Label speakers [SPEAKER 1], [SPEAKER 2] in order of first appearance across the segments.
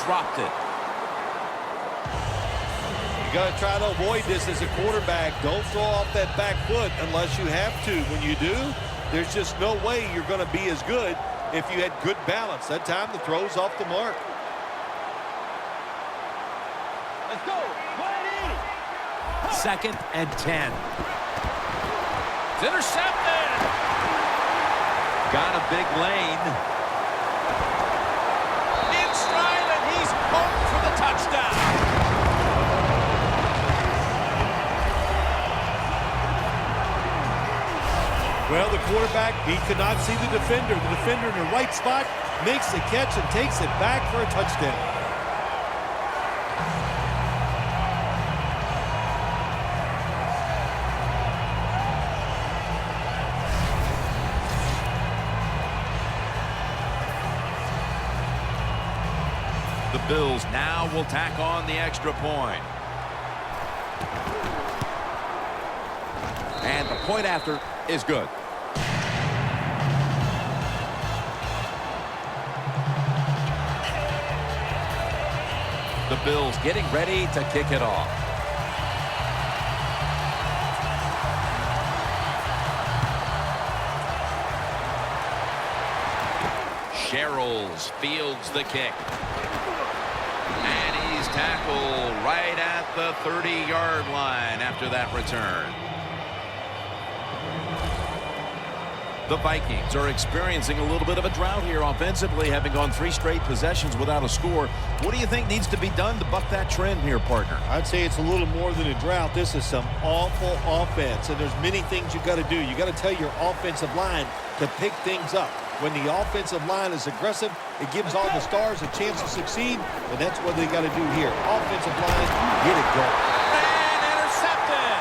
[SPEAKER 1] dropped it.
[SPEAKER 2] You got to try to avoid this as a quarterback. Don't throw off that back foot unless you have to. When you do, there's just no way you're going to be as good if you had good balance. That time the throw's off the mark.
[SPEAKER 3] Let's go.
[SPEAKER 1] 2nd and 10. It's intercepted. Got a big lane. In stride, and he's home for the touchdown.
[SPEAKER 2] Well, the quarterback, he could not see the defender. The defender in the right spot makes the catch and takes it back for a touchdown.
[SPEAKER 1] The Bills now will tack on the extra point. And the point after is good. The Bills getting ready to kick it off. Sherrills fields the kick. And he's tackled right at the 30-yard line after that return. The Vikings are experiencing a little bit of a drought here offensively, having gone 3 straight possessions without a score. What do you think needs to be done to buck that trend here, partner?
[SPEAKER 2] I'd say it's a little more than a drought. This is some awful offense, and there's many things you got to do. You got to tell your offensive line to pick things up. When the offensive line is aggressive, it gives all the stars a chance to succeed, and that's what they got to do here. Offensive line, get it going.
[SPEAKER 1] And intercepted.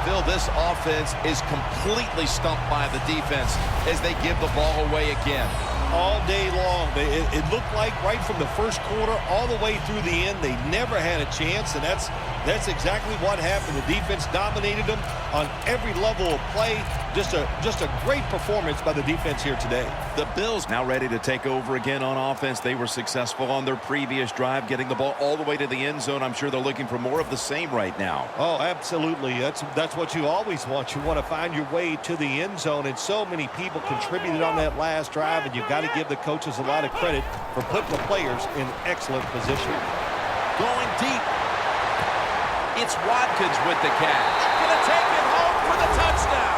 [SPEAKER 1] Phil, this offense is completely stumped by the defense as they give the ball away again.
[SPEAKER 2] All day long. It looked like right from the first quarter all the way through the end, they never had a chance, and that's exactly what happened. The defense dominated them on every level of play. Just a great performance by the defense here today.
[SPEAKER 1] The Bills now ready to take over again on offense. They were successful on their previous drive, getting the ball all the way to the end zone. I'm sure they're looking for more of the same right now.
[SPEAKER 2] Oh, absolutely. That's what you always want. You want to find your way to the end zone, and so many people contributed on that last drive, and you've got to give the coaches a lot of credit for putting the players in excellent position.
[SPEAKER 1] Going deep. It's Watkins with the catch. Gonna take it home for the touchdown.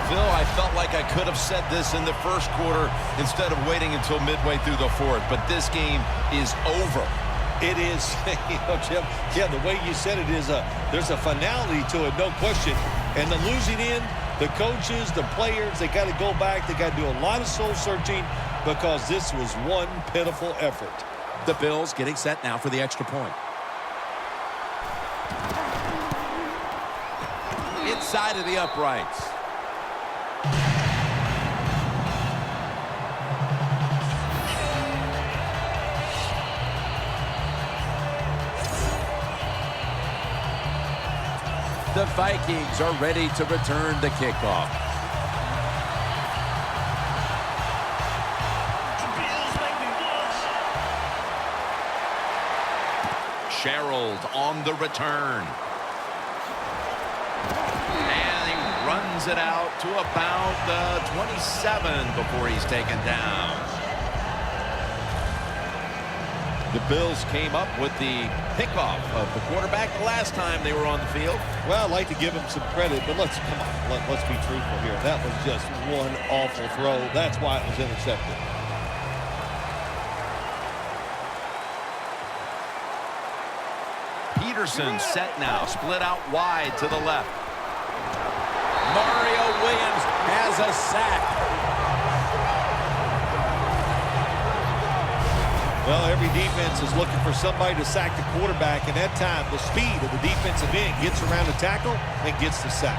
[SPEAKER 1] Phil, I felt like I could have said this in the first quarter instead of waiting until midway through the fourth, but this game is over.
[SPEAKER 2] It is, Jim, yeah, the way you said it is there's a finality to it, no question. And the losing end, the coaches, the players, they got to go back. They got to do a lot of soul searching because this was one pitiful effort.
[SPEAKER 1] The Bills getting set now for the extra point. Inside of the uprights. The Vikings are ready to return the kickoff. Sherrills on the return. And he runs it out to about the 27 before he's taken down. The Bills came up with the pickoff of the quarterback the last time they were on the field.
[SPEAKER 2] Well, I'd like to give him some credit, but let's be truthful here. That was just one awful throw. That's why it was intercepted.
[SPEAKER 1] Peterson set now, split out wide to the left. Mario Williams has a sack.
[SPEAKER 2] Well, every defense is looking for somebody to sack the quarterback, and that time, the speed of the defensive end gets around the tackle and gets the sack.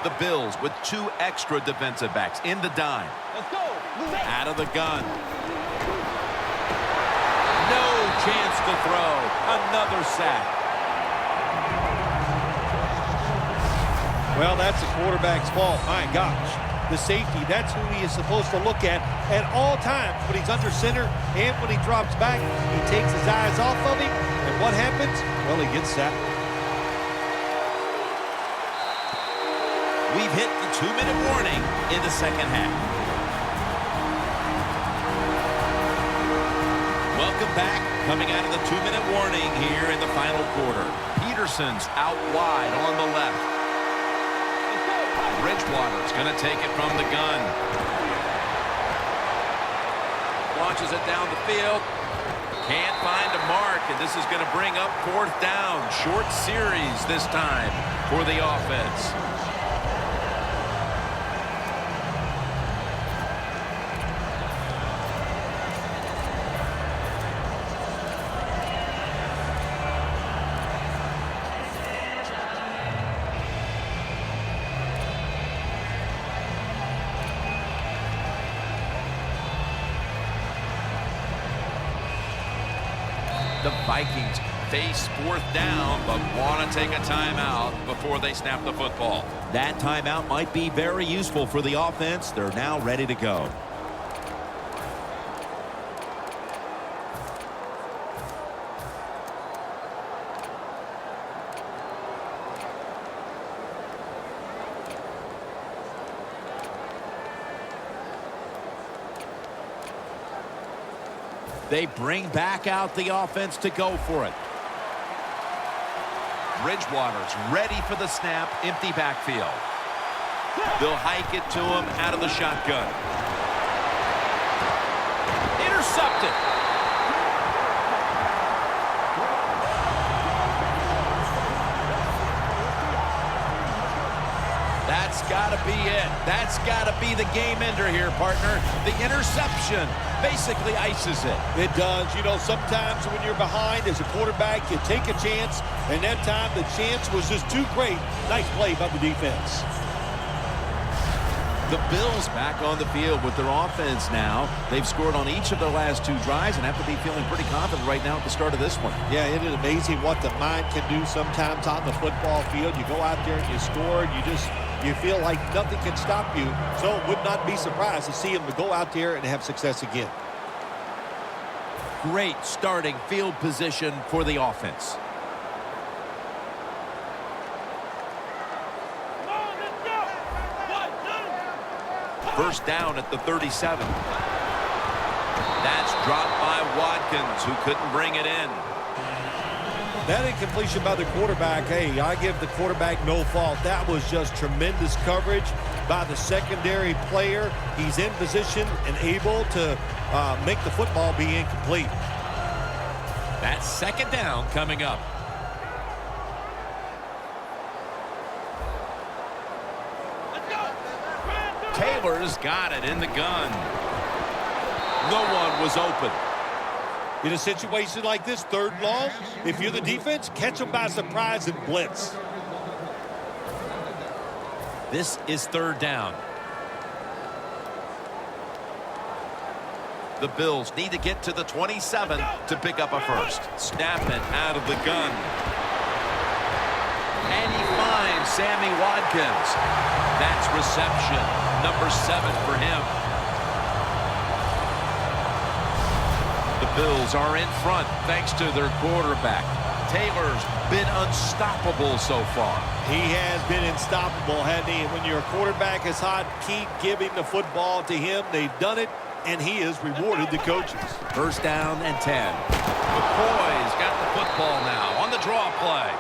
[SPEAKER 1] The Bills with 2 extra defensive backs in the dime.
[SPEAKER 3] Let's go.
[SPEAKER 1] Out of the gun. No chance to throw. Another sack.
[SPEAKER 2] Well, that's the quarterback's fault. My gosh. The safety, that's who he is supposed to look at all times. When he's under center and when he drops back, he takes his eyes off of him. And what happens? Well, he gets sacked.
[SPEAKER 1] We've hit the 2-minute warning in the second half. Welcome back. Coming out of the 2-minute warning here in the final quarter. Peterson's out wide on the left. Bridgewater's going to take it from the gun. Launches it down the field. Can't find a mark, and this is going to bring up 4th down. Short series this time for the offense. The Vikings face 4th down, but want to take a timeout before they snap the football.
[SPEAKER 4] That timeout might be very useful for the offense. They're now ready to go. They bring back out the offense to go for it.
[SPEAKER 1] Bridgewater's ready for the snap, empty backfield. They'll hike it to him out of the shotgun. Intercepted. That's got to be it. That's got to be the game ender here, partner. The interception basically ices it.
[SPEAKER 2] It does. You know, sometimes when you're behind as a quarterback, you take a chance, and that time the chance was just too great. Nice play by the defense.
[SPEAKER 4] The Bills back on the field with their offense now. They've scored on each of their last 2 drives and have to be feeling pretty confident right now at the start of this one.
[SPEAKER 2] Yeah, it is amazing what the mind can do sometimes on the football field. You go out there and you score, and you feel like nothing can stop you. So would not be surprised to see him to go out there and have success again.
[SPEAKER 4] Great starting field position for the offense.
[SPEAKER 1] First down at the 37. That's dropped by Watkins, who couldn't bring it in.
[SPEAKER 2] That incompletion by the quarterback, hey, I give the quarterback no fault. That was just tremendous coverage by the secondary player. He's in position and able to make the football be incomplete.
[SPEAKER 1] That's 2nd down coming up. Taylor's got it in the gun. No one was open.
[SPEAKER 2] In a situation like this, 3rd long, if you're the defense, catch them by surprise and blitz.
[SPEAKER 1] This is 3rd down. The Bills need to get to the 27 to pick up a first. Snapping out of the gun. And he finds Sammy Watkins. That's reception number 7 for him. The Bills are in front thanks to their quarterback. Taylor's been unstoppable so far.
[SPEAKER 2] He has been unstoppable, hasn't he? When your quarterback is hot, keep giving the football to him. They've done it, and he has rewarded the coaches.
[SPEAKER 4] First down and 10.
[SPEAKER 1] McCoy's got the football now on the draw play.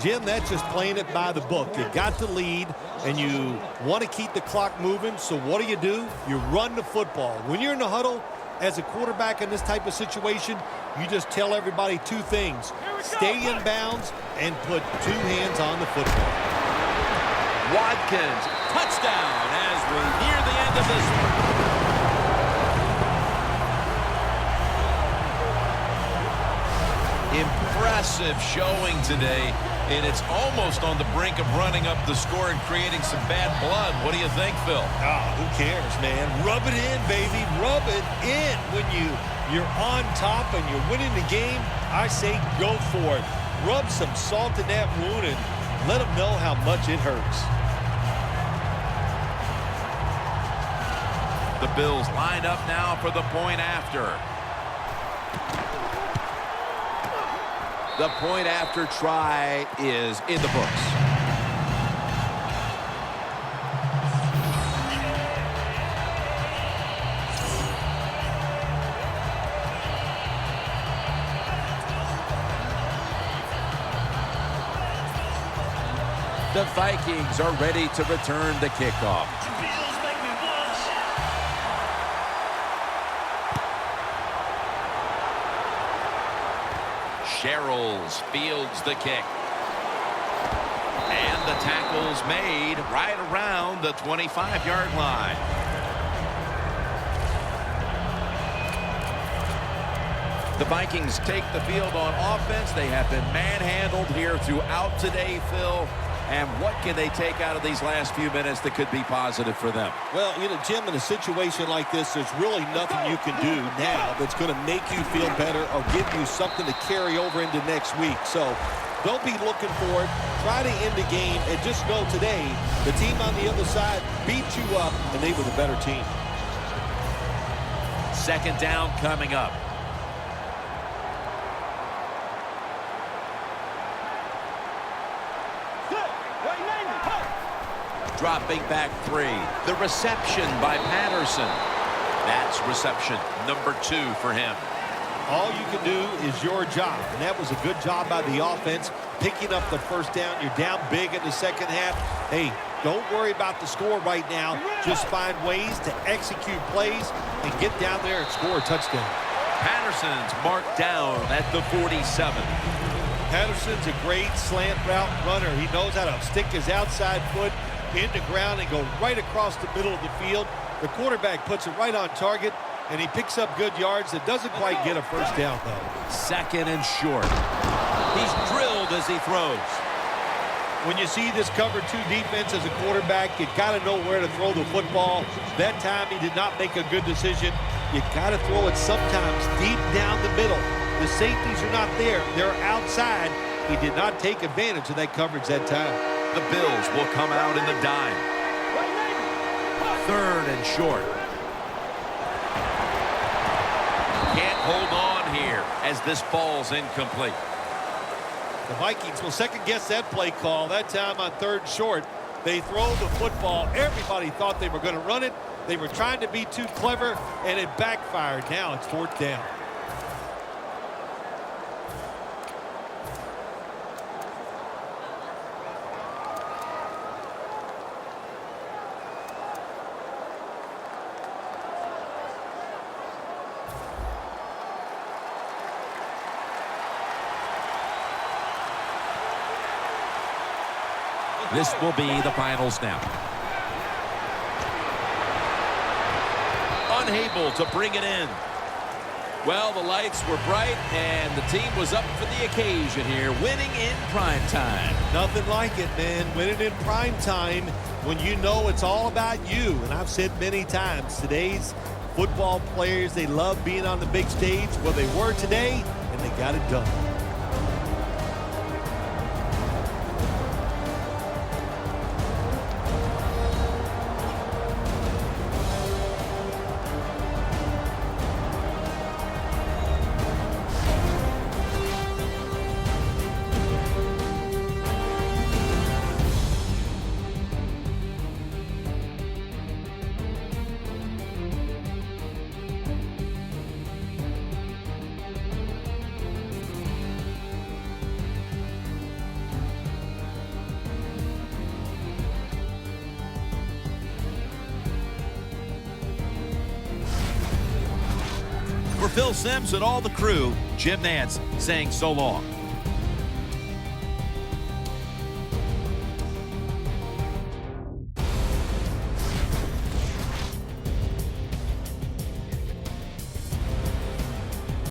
[SPEAKER 2] Jim, that's just playing it by the book. You got the lead, and you want to keep the clock moving, so what do? You run the football. When you're in the huddle, as a quarterback in this type of situation, you just tell everybody 2 things. Stay in bounds and put 2 hands on the football.
[SPEAKER 1] Watkins, touchdown as we near the end of this one. Impressive showing today And it's almost on the brink of running up the score and creating some bad blood. What do you think, Phil?
[SPEAKER 2] Who cares, man? Rub it in, baby. Rub it in. When you're on top and you're winning the game, I say go for it. Rub some salt in that wound and let them know how much it hurts.
[SPEAKER 1] The Bills line up now for the point after.
[SPEAKER 4] The point after try is in the books. The Vikings are ready to return the kickoff.
[SPEAKER 1] Sherrills fields the kick. And the tackle's made right around the 25-yard line. The Vikings take the field on offense. They have been manhandled here throughout today, Phil. And what can they take out of these last few minutes that could be positive for them?
[SPEAKER 2] Well, Jim, in a situation like this, there's really nothing you can do now that's going to make you feel better or give you something to carry over into next week. So don't be looking for it. Try to end the game and just know today the team on the other side beat you up and they were the better team.
[SPEAKER 1] Second down coming up. Dropping back 3. The reception by Patterson. That's reception number 2 for him.
[SPEAKER 2] All you can do is your job, and that was a good job by the offense, picking up the first down. You're down big in the second half. Hey, don't worry about the score right now. Just find ways to execute plays and get down there and score a touchdown.
[SPEAKER 1] Patterson's marked down at the 47.
[SPEAKER 2] Patterson's a great slant route runner. He knows how to stick his outside foot in the ground and go right across the middle of the field. The quarterback puts it right on target, and he picks up good yards. It doesn't quite get a first down, though.
[SPEAKER 1] Second and short. He's drilled as he throws.
[SPEAKER 2] When you see this cover 2 defense as a quarterback, you got to know where to throw the football. That time he did not make a good decision. You got to throw it sometimes deep down the middle. The safeties are not there. They're outside. He did not take advantage of that coverage that time.
[SPEAKER 1] The Bills will come out in the dime. Third and short. Can't hold on here as this ball's incomplete.
[SPEAKER 2] The Vikings will second-guess that play call. That time on third and short, they throw the football. Everybody thought they were going to run it. They were trying to be too clever, and it backfired. Now it's fourth down.
[SPEAKER 1] This will be the final snap. Unable to bring it in. Well, the lights were bright, and the team was up for the occasion here, winning in prime time.
[SPEAKER 2] Nothing like it, man. Winning in prime time when you know it's all about you. And I've said many times, today's football players, they love being on the big stage. Well, they were today, and they got it done.
[SPEAKER 1] For Phil Simms and all the crew, Jim Nantz saying so long.